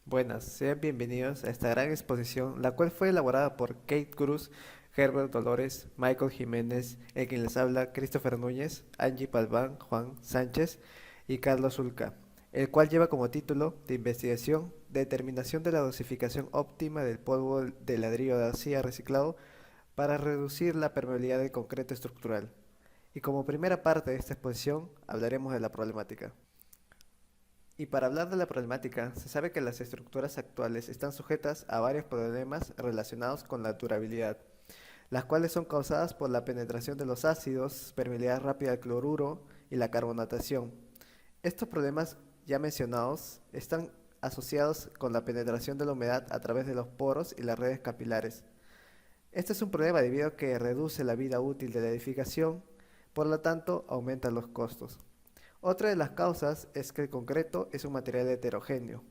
Buenas, sean bienvenidos a esta gran exposición, la cual fue elaborada por Kate Cruz, Herbert Dolores, Michael Jiménez, el quien les habla, Christopher Núñez, Angie Palván, Juan Sánchez y Carlos Ulca, el cual lleva como título de investigación Determinación de la dosificación óptima del polvo de ladrillo de arcilla reciclado para reducir la permeabilidad del concreto estructural. Y como primera parte de esta exposición hablaremos de la problemática. Y para hablar de la problemática, se sabe que las estructuras actuales están sujetas a varios problemas relacionados con la durabilidad, las cuales son causadas por la penetración de los ácidos, permeabilidad rápida al cloruro y la carbonatación. Estos problemas ya mencionados están asociados con la penetración de la humedad a través de los poros y las redes capilares. Este es un problema debido a que reduce la vida útil de la edificación, por lo tanto aumenta los costos. Otra de las causas es que el concreto es un material heterogéneo,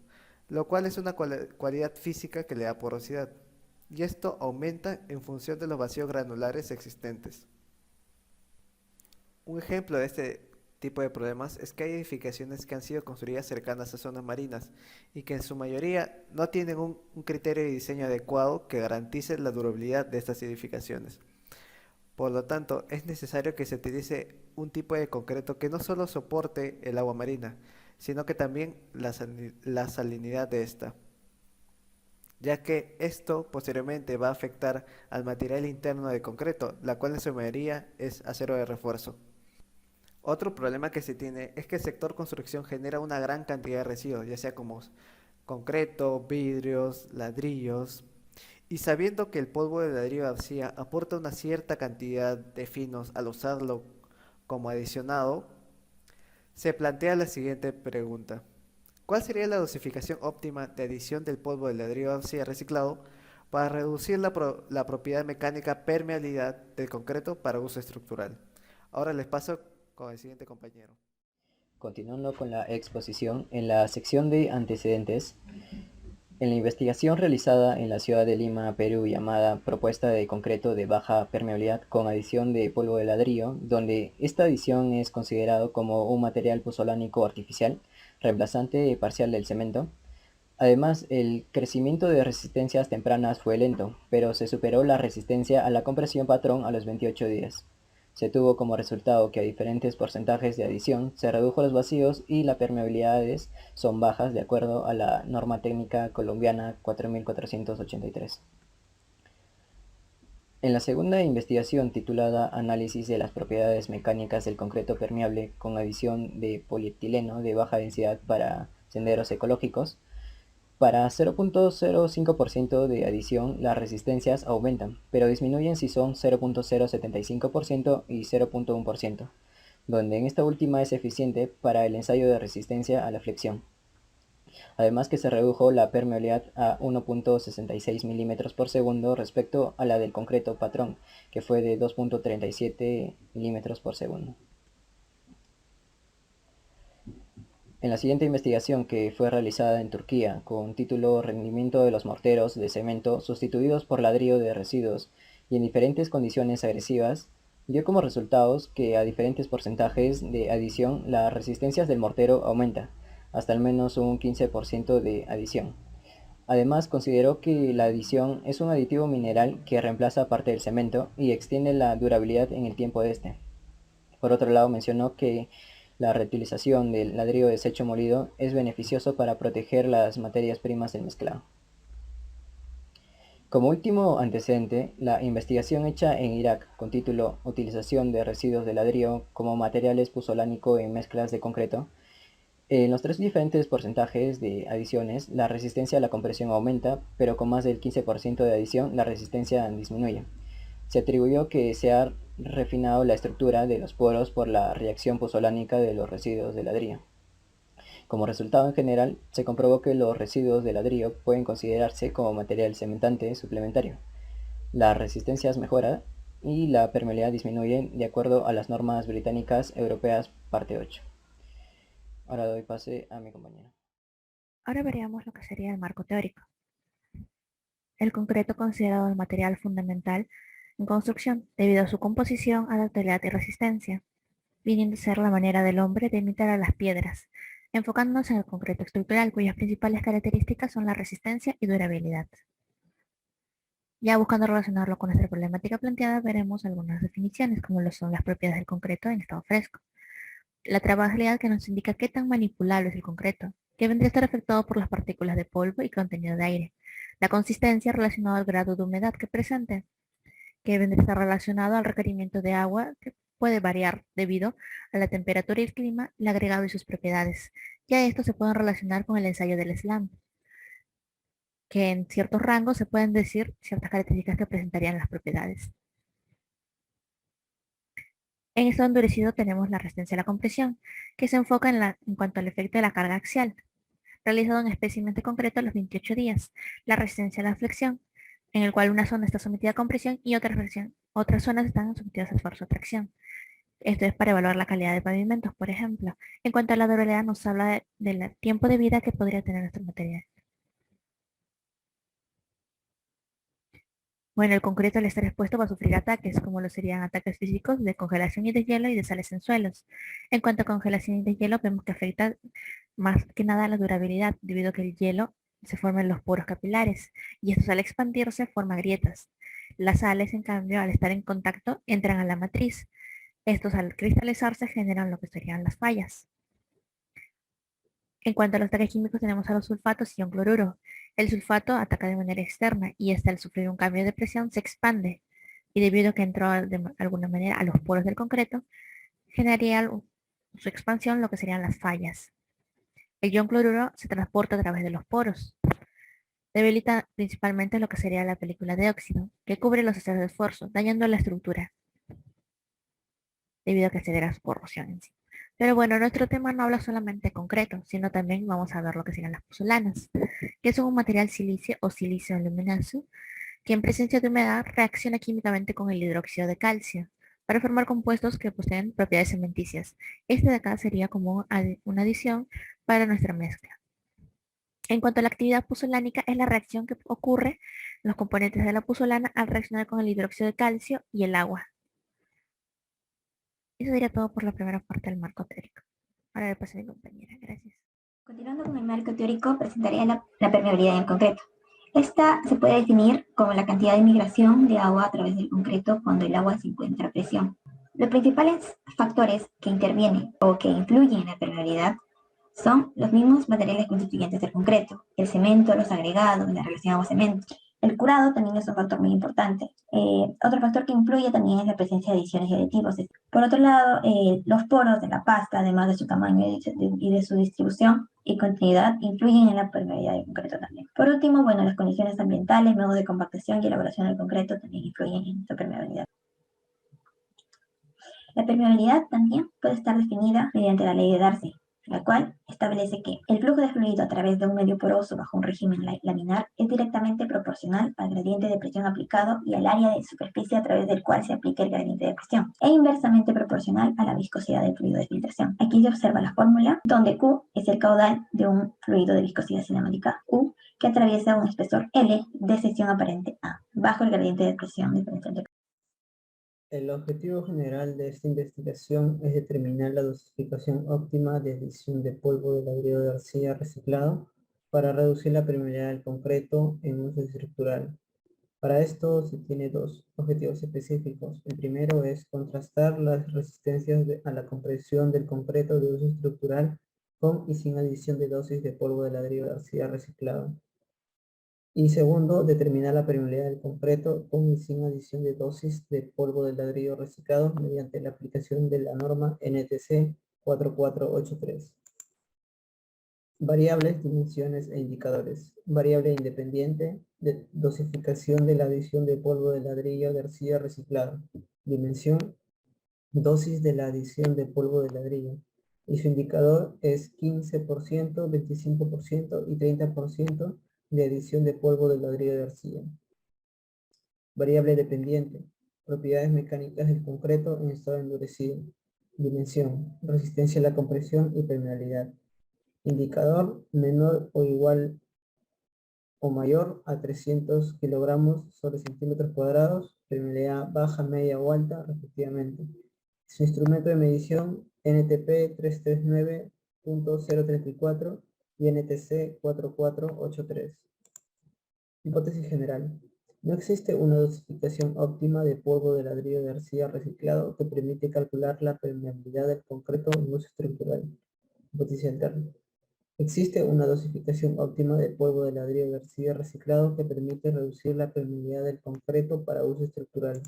lo cual es una cualidad física que le da porosidad, y esto aumenta en función de los vacíos granulares existentes. Un ejemplo de este tipo de problemas es que hay edificaciones que han sido construidas cercanas a zonas marinas y que en su mayoría no tienen un criterio de diseño adecuado que garantice la durabilidad de estas edificaciones. Por lo tanto, es necesario que se utilice un tipo de concreto que no solo soporte el agua marina, sino que también la salinidad de esta, ya que esto posteriormente va a afectar al material interno del concreto, la cual en su mayoría es acero de refuerzo. Otro problema que se tiene es que el sector construcción genera una gran cantidad de residuos, ya sea como concreto, vidrios, ladrillos, y sabiendo que el polvo de ladrillo de arcilla aporta una cierta cantidad de finos al usarlo como adicionado, se plantea la siguiente pregunta. ¿Cuál sería la dosificación óptima de adición del polvo de ladrillo de arcilla reciclado para reducir la propiedad mecánica permeabilidad del concreto para uso estructural? Ahora les paso con el siguiente compañero. Continuando con la exposición, en la sección de antecedentes, en la investigación realizada en la ciudad de Lima, Perú, llamada Propuesta de concreto de baja permeabilidad con adición de polvo de ladrillo, donde esta adición es considerado como un material puzolánico artificial, reemplazante parcial del cemento. Además, el crecimiento de resistencias tempranas fue lento, pero se superó la resistencia a la compresión patrón a los 28 días. Se tuvo como resultado que a diferentes porcentajes de adición se redujo los vacíos y las permeabilidades son bajas de acuerdo a la norma técnica colombiana 4483. En la segunda investigación, titulada Análisis de las propiedades mecánicas del concreto permeable con adición de polietileno de baja densidad para senderos ecológicos, para 0.05% de adición, las resistencias aumentan, pero disminuyen si son 0.075% y 0.1%, donde en esta última es eficiente para el ensayo de resistencia a la flexión. Además que se redujo la permeabilidad a 1.66 milímetros por segundo respecto a la del concreto patrón, que fue de 2.37 milímetros por segundo. En la siguiente investigación, que fue realizada en Turquía con título Rendimiento de los morteros de cemento sustituidos por ladrillo de residuos y en diferentes condiciones agresivas, dio como resultados que a diferentes porcentajes de adición las resistencias del mortero aumenta, hasta al menos un 15% de adición. Además, consideró que la adición es un aditivo mineral que reemplaza parte del cemento y extiende la durabilidad en el tiempo de este. Por otro lado, mencionó que la reutilización del ladrillo desecho molido es beneficioso para proteger las materias primas del mezclado. Como último antecedente, la investigación hecha en Irak con título Utilización de residuos de ladrillo como materiales puzolánico en mezclas de concreto, en los tres diferentes porcentajes de adiciones, la resistencia a la compresión aumenta, pero con más del 15% de adición, la resistencia disminuye. Se atribuyó que se ha refinado la estructura de los poros por la reacción pozolánica de los residuos de ladrillo. Como resultado en general, se comprobó que los residuos de ladrillo pueden considerarse como material cementante suplementario. La resistencia mejora y la permeabilidad disminuye de acuerdo a las normas británicas europeas parte 8. Ahora doy pase a mi compañero. Ahora veríamos lo que sería el marco teórico. El concreto, considerado el material fundamental, en construcción debido a su composición, adaptabilidad y resistencia, viniendo a ser la manera del hombre de imitar a las piedras, enfocándonos en el concreto estructural cuyas principales características son la resistencia y durabilidad. Ya buscando relacionarlo con nuestra problemática planteada, veremos algunas definiciones, como lo son las propiedades del concreto en estado fresco. La trabajabilidad, que nos indica qué tan manipulable es el concreto, que vendría a estar afectado por las partículas de polvo y contenido de aire. La consistencia, relacionada al grado de humedad que presente, que vendría a estar relacionado al requerimiento de agua, que puede variar debido a la temperatura y el clima, el agregado y sus propiedades. Ya estos se pueden relacionar con el ensayo del SLAM, que en ciertos rangos se pueden decir ciertas características que presentarían las propiedades. En estado endurecido tenemos la resistencia a la compresión, que se enfoca en cuanto al efecto de la carga axial, realizado en espécimen de concreto a los 28 días. La resistencia a la flexión, en el cual una zona está sometida a compresión y otras zonas están sometidas a esfuerzo o tracción. Esto es para evaluar la calidad de pavimentos, por ejemplo. En cuanto a la durabilidad, nos habla del tiempo de vida que podría tener nuestro material. Bueno, el concreto al estar expuesto va a sufrir ataques, como lo serían ataques físicos de congelación y de hielo y de sales en suelos. En cuanto a congelación y de hielo, vemos que afecta más que nada a la durabilidad, debido a que el hielo se forma en los poros capilares, y esto al expandirse forma grietas. Las sales, en cambio, al estar en contacto, entran a la matriz. Estos al cristalizarse generan lo que serían las fallas. En cuanto a los ataques químicos, tenemos a los sulfatos y un cloruro. El sulfato ataca de manera externa y este, al sufrir un cambio de presión, se expande, y debido a que entró de alguna manera a los poros del concreto, generaría su expansión, lo que serían las fallas. El ion cloruro se transporta a través de los poros. Debilita principalmente lo que sería la película de óxido, que cubre los estados de esfuerzo, dañando la estructura, debido a que acelera su corrosión en sí. Pero bueno, nuestro tema no habla solamente de concreto, sino también vamos a ver lo que serían las pozolanas, que son un material silicio o silicio aluminoso, que en presencia de humedad reacciona químicamente con el hidróxido de calcio para formar compuestos que poseen propiedades cementicias. Este de acá sería como una adición para nuestra mezcla. En cuanto a la actividad puzolánica, es la reacción que ocurre en los componentes de la puzolana al reaccionar con el hidróxido de calcio y el agua. Eso sería todo por la primera parte del marco teórico. Ahora le paso a mi compañera. Gracias. Continuando con el marco teórico, presentaría la permeabilidad en el concreto. Esta se puede definir como la cantidad de migración de agua a través del concreto cuando el agua se encuentra a presión. Los principales factores que intervienen o que influyen en la permeabilidad son los mismos materiales constituyentes del concreto: el cemento, los agregados, la relación agua-cemento. El curado también es un factor muy importante. Otro factor que influye también es la presencia de adiciones y aditivos. Por otro lado, los poros de la pasta, además de su tamaño y de su distribución y continuidad, influyen en la permeabilidad del concreto también. Por último, bueno, las condiciones ambientales, modos de compactación y elaboración del concreto también influyen en su permeabilidad. La permeabilidad también puede estar definida mediante la ley de Darcy, la cual establece que el flujo de fluido a través de un medio poroso bajo un régimen laminar es directamente proporcional al gradiente de presión aplicado y al área de superficie a través del cual se aplica el gradiente de presión, e inversamente proporcional a la viscosidad del fluido de filtración. Aquí se observa la fórmula donde Q es el caudal de un fluido de viscosidad cinemática U que atraviesa un espesor L de sección aparente A bajo el gradiente de presión diferencial. El objetivo general de esta investigación es determinar la dosificación óptima de adición de polvo de ladrillo de arcilla reciclado para reducir la permeabilidad del concreto en uso estructural. Para esto se tiene dos objetivos específicos. El primero es contrastar las resistencias a la compresión del concreto de uso estructural con y sin adición de dosis de polvo de ladrillo de arcilla reciclado. Y segundo, determinar la permeabilidad del concreto con y sin adición de dosis de polvo de ladrillo reciclado mediante la aplicación de la norma NTC 4483. Variables, dimensiones e indicadores. Variable independiente de dosificación de la adición de polvo de ladrillo de arcilla reciclado. Dimensión, dosis de la adición de polvo de ladrillo. Y su indicador es 15%, 25% y 30% de adición de polvo de ladrillo de arcilla. Variable dependiente. Propiedades mecánicas del concreto en estado endurecido. Dimensión, resistencia a la compresión y permeabilidad. Indicador menor o igual o mayor a 300 kilogramos sobre centímetros cuadrados, permeabilidad baja, media o alta, respectivamente. Su instrumento de medición NTP 339.034 y NTC 4483. Hipótesis general. No existe una dosificación óptima de polvo de ladrillo de arcilla reciclado que permite calcular la permeabilidad del concreto en uso estructural. Hipótesis alterna. Existe una dosificación óptima de polvo de ladrillo de arcilla reciclado que permite reducir la permeabilidad del concreto para uso estructural.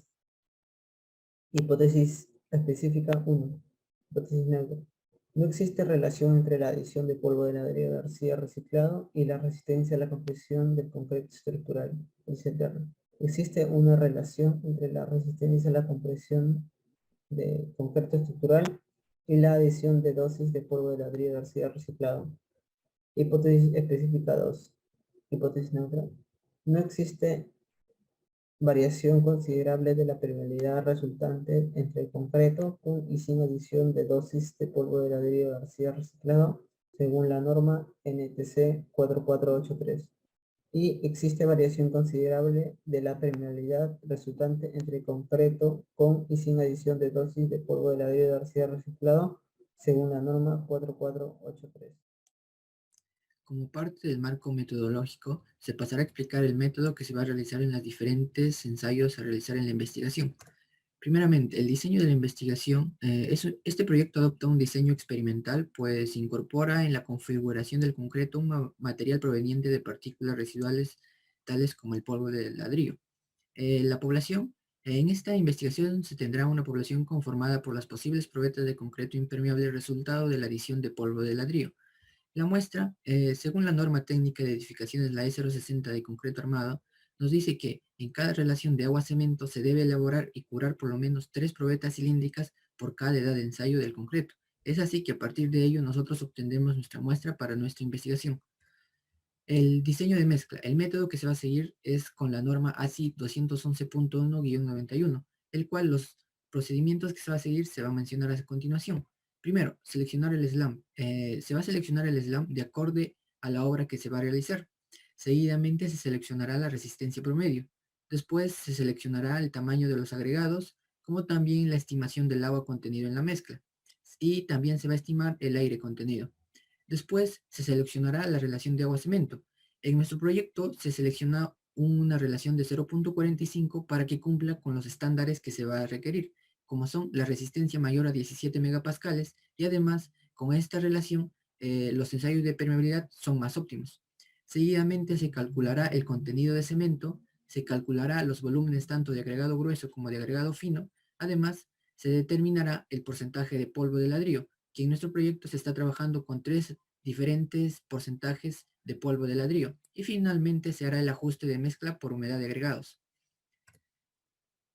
Hipótesis específica 1. Hipótesis neutra. No existe relación entre la adición de polvo de ladrillo de arcilla reciclado y la resistencia a la compresión del concreto estructural. Etc. Existe una relación entre la resistencia a la compresión de concreto estructural y la adición de dosis de polvo de ladrillo de arcilla reciclado. Hipótesis específica 2. Hipótesis neutra. No existe variación considerable de la permeabilidad resultante entre el concreto con y sin adición de dosis de polvo de ladrillo de arcilla reciclado según la norma NTC 4483. Y existe variación considerable de la permeabilidad resultante entre el concreto con y sin adición de dosis de polvo de ladrillo de arcilla reciclado según la norma 4483. Como parte del marco metodológico, se pasará a explicar el método que se va a realizar en los diferentes ensayos a realizar en la investigación. Primeramente, el diseño de la investigación. Este proyecto adopta un diseño experimental, pues incorpora en la configuración del concreto un material proveniente de partículas residuales, tales como el polvo del ladrillo. La población. En esta investigación se tendrá una población conformada por las posibles probetas de concreto impermeable resultado de la adición de polvo de ladrillo. La muestra, según la norma técnica de edificaciones, la E060 de concreto armado, nos dice que en cada relación de agua-cemento se debe elaborar y curar por lo menos 3 probetas cilíndricas por cada edad de ensayo del concreto. Es así que a partir de ello nosotros obtendremos nuestra muestra para nuestra investigación. El diseño de mezcla. El método que se va a seguir es con la norma ASI 211.1-91, el cual los procedimientos que se va a seguir se va a mencionar a continuación. Primero, seleccionar el slam. Se va a seleccionar el slam de acorde a la obra que se va a realizar. Seguidamente se seleccionará la resistencia promedio. Después se seleccionará el tamaño de los agregados, como también la estimación del agua contenido en la mezcla. Y también se va a estimar el aire contenido. Después se seleccionará la relación de agua-cemento. En nuestro proyecto se selecciona una relación de 0.45 para que cumpla con los estándares que se va a requerir, como son la resistencia mayor a 17 megapascales y además con esta relación los ensayos de permeabilidad son más óptimos. Seguidamente se calculará el contenido de cemento, se calculará los volúmenes tanto de agregado grueso como de agregado fino, además se determinará el porcentaje de polvo de ladrillo, que en nuestro proyecto se está trabajando con 3 diferentes porcentajes de polvo de ladrillo y finalmente se hará el ajuste de mezcla por humedad de agregados.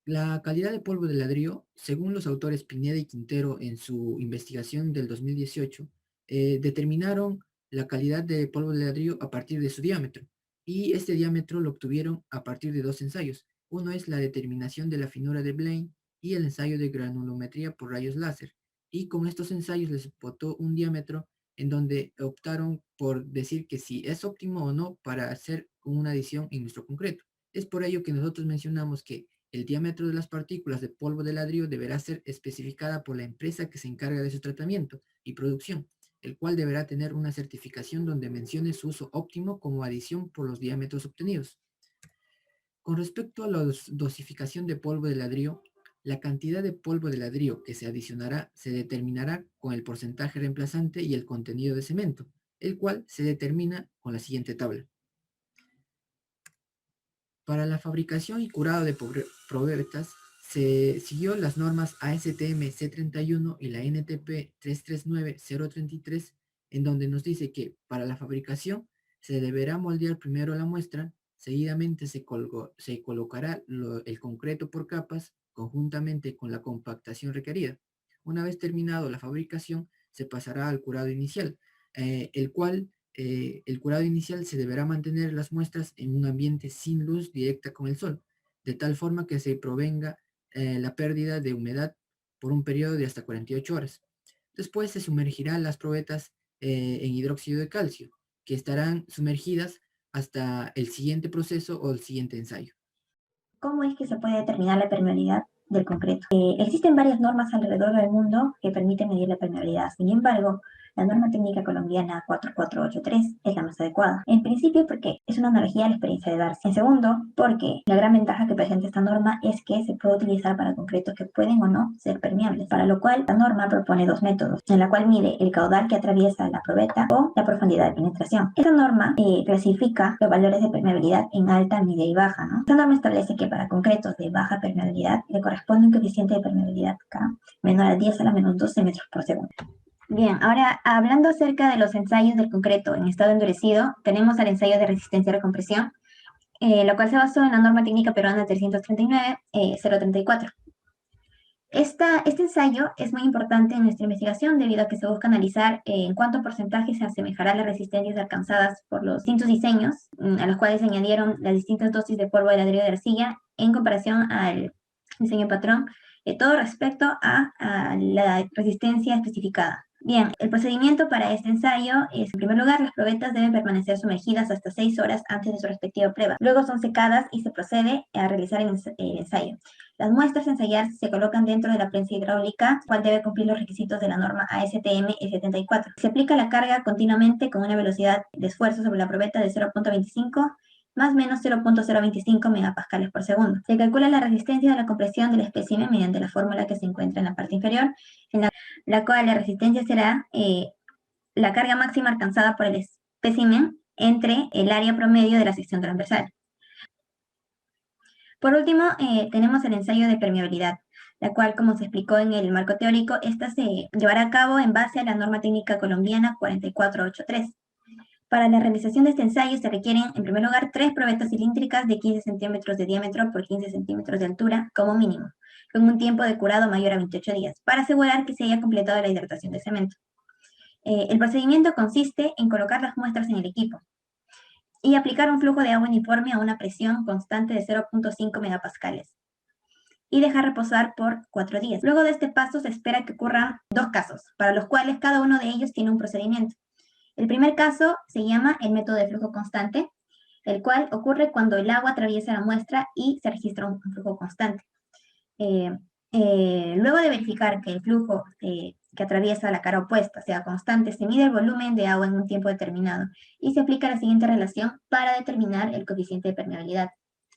La calidad de polvo de ladrillo, según los autores Pineda y Quintero en su investigación del 2018, determinaron la calidad de polvo de ladrillo a partir de su diámetro, y este diámetro lo obtuvieron a partir de 2 ensayos. Uno es la determinación de la finura de Blaine y el ensayo de granulometría por rayos láser, y con estos ensayos les botó un diámetro en donde optaron por decir que si es óptimo o no para hacer una adición en nuestro concreto. Es por ello que nosotros mencionamos que el diámetro de las partículas de polvo de ladrillo deberá ser especificada por la empresa que se encarga de su tratamiento y producción, el cual deberá tener una certificación donde mencione su uso óptimo como adición por los diámetros obtenidos. Con respecto a la dosificación de polvo de ladrillo, la cantidad de polvo de ladrillo que se adicionará se determinará con el porcentaje reemplazante y el contenido de cemento, el cual se determina con la siguiente tabla. Para la fabricación y curado de probetas se siguió las normas ASTM C31 y la NTP 339033, en donde nos dice que para la fabricación se deberá moldear primero la muestra, seguidamente se colocará el concreto por capas conjuntamente con la compactación requerida. Una vez terminado la fabricación, se pasará al curado inicial, el curado inicial se deberá mantener las muestras en un ambiente sin luz directa con el sol, de tal forma que se provenga la pérdida de humedad por un periodo de hasta 48 horas. Después se sumergirá las probetas en hidróxido de calcio, que estarán sumergidas hasta el siguiente proceso o el siguiente ensayo. ¿Cómo es que se puede determinar la permeabilidad del concreto? Existen varias normas alrededor del mundo que permiten medir la permeabilidad. Sin embargo, la norma técnica colombiana 4483 es la más adecuada. En principio, porque es una analogía a la experiencia de Darcy. En segundo, porque la gran ventaja que presenta esta norma es que se puede utilizar para concretos que pueden o no ser permeables, para lo cual la norma propone dos métodos, en la cual mide el caudal que atraviesa la probeta o la profundidad de penetración. Esta norma clasifica los valores de permeabilidad en alta, media y baja, ¿no? Esta norma establece que para concretos de baja permeabilidad le corresponde un coeficiente de permeabilidad K menor a 10 a la menos 12 metros por segundo. Bien, ahora hablando acerca de los ensayos del concreto en estado endurecido, tenemos el ensayo de resistencia a la compresión, lo cual se basó en la norma técnica peruana 339-034. Este ensayo es muy importante en nuestra investigación debido a que se busca analizar en cuánto porcentaje se asemejará las resistencias alcanzadas por los distintos diseños, a los cuales se añadieron las distintas dosis de polvo de ladrillo de arcilla en comparación al diseño patrón, todo respecto a la resistencia especificada. Bien, el procedimiento para este ensayo es, en primer lugar, las probetas deben permanecer sumergidas hasta 6 horas antes de su respectiva prueba. Luego son secadas y se procede a realizar el ensayo. Las muestras a ensayar se colocan dentro de la prensa hidráulica, cual debe cumplir los requisitos de la norma ASTM E74. Se aplica la carga continuamente con una velocidad de esfuerzo sobre la probeta de 0.25 más o menos 0.025 megapascales por segundo. Se calcula la resistencia de la compresión del espécimen mediante la fórmula que se encuentra en la parte inferior, en la cual la resistencia será la carga máxima alcanzada por el espécimen entre el área promedio de la sección transversal. Por último, tenemos el ensayo de permeabilidad, la cual, como se explicó en el marco teórico, esta se llevará a cabo en base a la norma técnica colombiana 4483. Para la realización de este ensayo se requieren, en primer lugar, 3 probetas cilíndricas de 15 centímetros de diámetro por 15 centímetros de altura como mínimo, con un tiempo de curado mayor a 28 días, para asegurar que se haya completado la hidratación de cemento. El procedimiento consiste en colocar las muestras en el equipo y aplicar un flujo de agua uniforme a una presión constante de 0.5 megapascales y dejar reposar por 4 días. Luego de este paso se espera que ocurran 2 casos, para los cuales cada uno de ellos tiene un procedimiento. El primer caso se llama el método de flujo constante, el cual ocurre cuando el agua atraviesa la muestra y se registra un flujo constante. Luego de verificar que el flujo que atraviesa la cara opuesta sea constante, se mide el volumen de agua en un tiempo determinado y se aplica la siguiente relación para determinar el coeficiente de permeabilidad,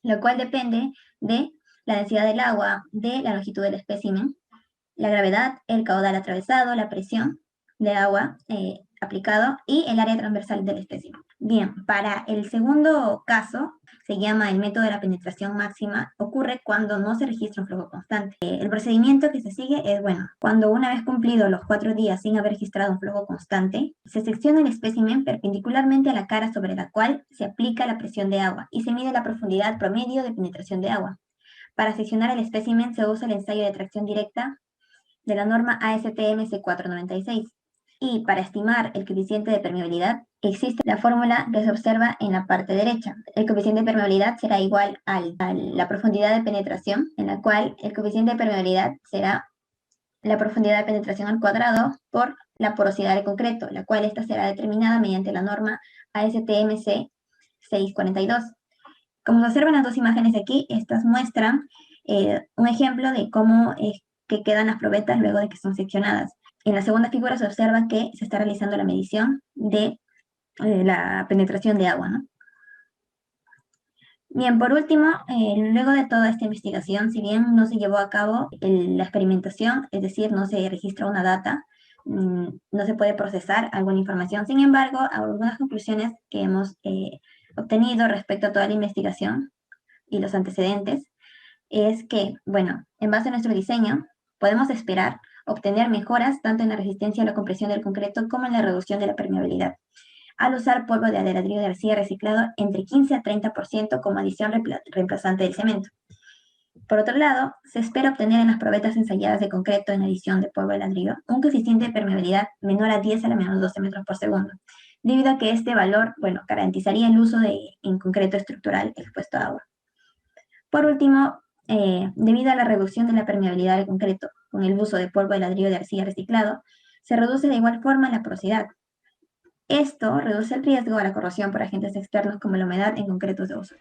lo cual depende de la densidad del agua, de la longitud del espécimen, la gravedad, el caudal atravesado, la presión de agua aplicado y el área transversal del espécimen. Bien, para el segundo caso, se llama el método de la penetración máxima, ocurre cuando no se registra un flujo constante. El procedimiento que se sigue es, cuando una vez cumplidos los 4 días sin haber registrado un flujo constante, se secciona el espécimen perpendicularmente a la cara sobre la cual se aplica la presión de agua y se mide la profundidad promedio de penetración de agua. Para seccionar el espécimen se usa el ensayo de tracción directa de la norma ASTM C496. Y para estimar el coeficiente de permeabilidad, existe la fórmula que se observa en la parte derecha. El coeficiente de permeabilidad será igual a la profundidad de penetración, en la cual el coeficiente de permeabilidad será la profundidad de penetración al cuadrado por la porosidad del concreto, la cual esta será determinada mediante la norma ASTM C642. Como se observan las dos imágenes aquí, estas muestran un ejemplo de cómo que quedan las probetas luego de que son seccionadas. En la segunda figura se observa que se está realizando la medición de la penetración de agua, ¿no? Bien, por último, luego de toda esta investigación, si bien no se llevó a cabo la experimentación, es decir, no se registra una data, no se puede procesar alguna información, sin embargo, algunas conclusiones que hemos obtenido respecto a toda la investigación y los antecedentes es que, en base a nuestro diseño, podemos esperar obtener mejoras tanto en la resistencia a la compresión del concreto como en la reducción de la permeabilidad, al usar polvo de ladrillo de arcilla reciclado entre 15 a 30% como adición reemplazante del cemento. Por otro lado, se espera obtener en las probetas ensayadas de concreto en adición de polvo de ladrillo un coeficiente de permeabilidad menor a 10 a la menos 12 metros por segundo, debido a que este valor, garantizaría el uso en concreto estructural expuesto a agua. Por último, debido a la reducción de la permeabilidad del concreto con el uso de polvo de ladrillo de arcilla reciclado, se reduce de igual forma la porosidad. Esto reduce el riesgo a la corrosión por agentes externos como la humedad en concretos de uso.